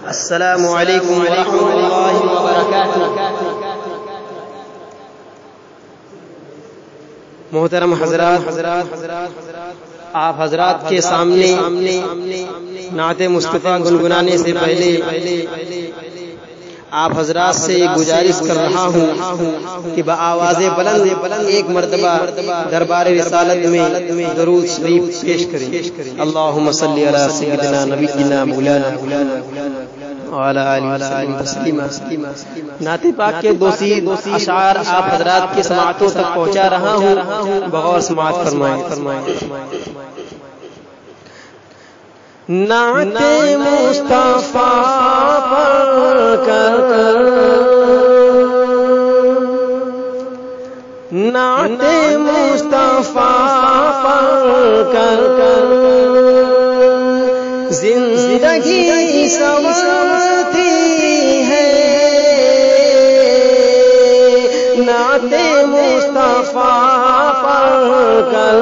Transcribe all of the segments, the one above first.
السلام علیکم ورحمۃ اللہ وبرکاتہ۔ محترم حضرات، آپ حضرات کے سامنے نعت مصطفیٰ گنگنانے سے پہلے آپ حضرات سے گزارش کر رہا ہوں کہ بآواز بلند ایک مرتبہ دربار رسالت میں درود شریف پیش کریں۔ اللہم صلی علی سیدنا نبینا مولانا وعلی آلہ تسلیما۔ نعت پاک کے دوسری اشعار آپ حضرات کی سماعتوں تک پہنچا رہا ہوں، بغور سماعت فرمائیں۔ نعت مصطفیٰ پڑھ کر، نعت مصطفیٰ پڑھ کر زندگی سنورتی ہے، نعت مصطفیٰ پڑھ کر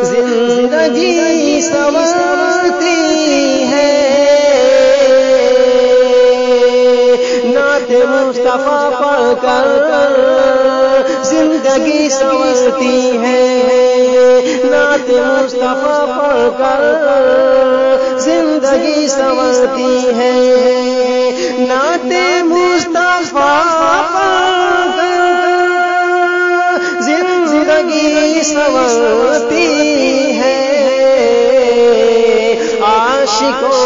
زندگی سنورتی ہے، نعت مصطفیٰ پڑھ کر زندگی سنورتی ہے، نعت مصطفیٰ پڑھ کر زندگی سنورتی ہے، نعت مصطفیٰ پڑھ کر زندگی سنورتی ہے، عاشقوں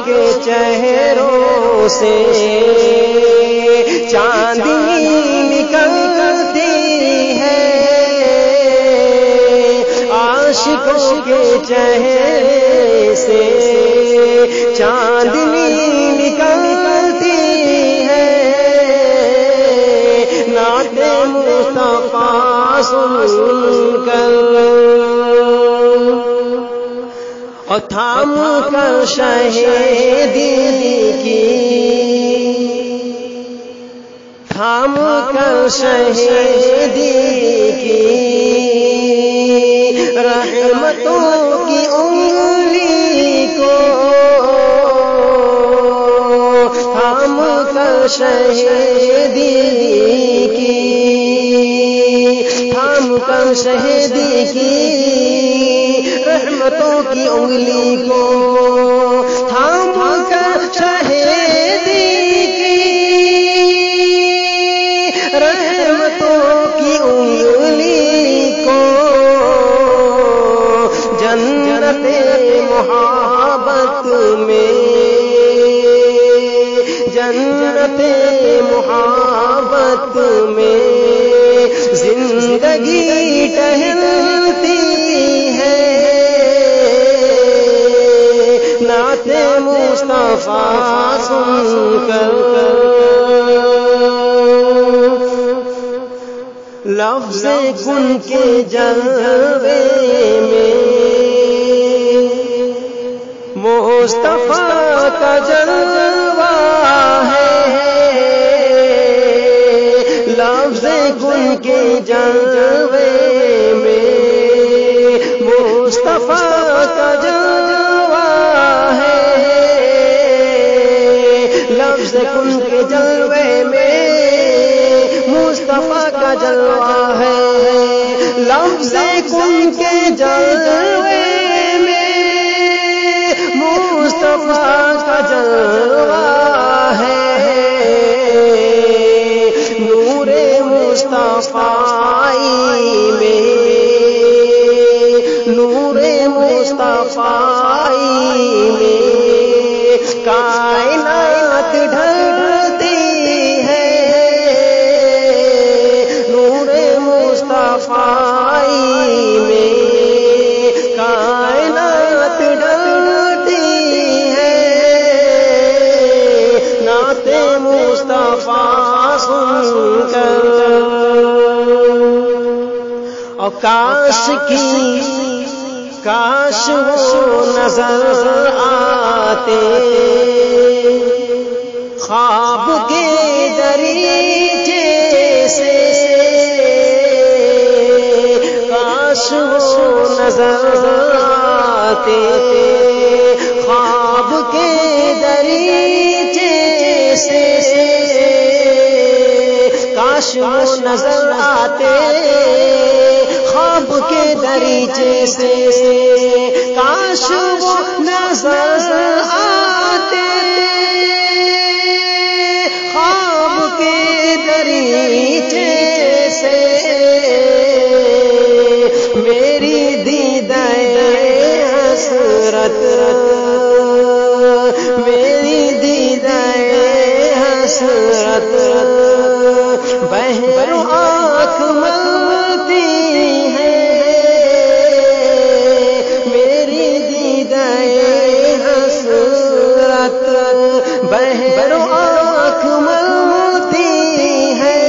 کے چہروں سے چاندنی نکلتی ہے، عاشقوں کے چہرے سے چاندنی نکلتی ہے، نعت مصطفیٰ سن کر اور تھام کر شہیدی کی، تھام کر شہیدی کی، رحمتوں کی انگلی کو تھام کر شہیدی کی، تھام کر شہیدی کی، رحمتوں کی انگلی کو تھام کر شہیدی کی، رحمتوں کی انگلی کو جنت محبت میں، جنت محبت میں زندگی ٹہلتی ہے، نعت مصطفیٰ سن کر لفظ کن کے جلوے میں مصطفیٰ کا جلوہ ہے، لفظ کن کے جلوے میں مصطفیٰ کا جلوہ ہے، لفظ کن کے جلوے میں مصطفیٰ کا جلوہ ہے، لفظ کن کے جلوے میں مصطفیٰ کا جلوہ ہے، نور مصطفیٰ میں، نور مصطفیٰ میں کائنات ڈھلتی ہے، نور مصطفیٰ میں کائنات ڈھلتی ہے، نعت مصطفیٰ سن کر اور کاش وہ نظر آتے خواب کے دریچے سے، کاش وہ نظر آتے خواب کے دریچے سے، کاش وہ نظر آتے خواب کے دریچے سے، کاش وہ نظر آتے خواب کے دریچے سے، میری دیدائے حسرت، میری دیدائے حسرت بہر آنکھ ملتی ہے، میری دیدائے حسرت بہر آنکھ ملتی ہے،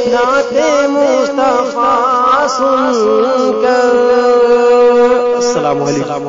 نعت مصطفیٰ سن کر۔ السلام علیکم۔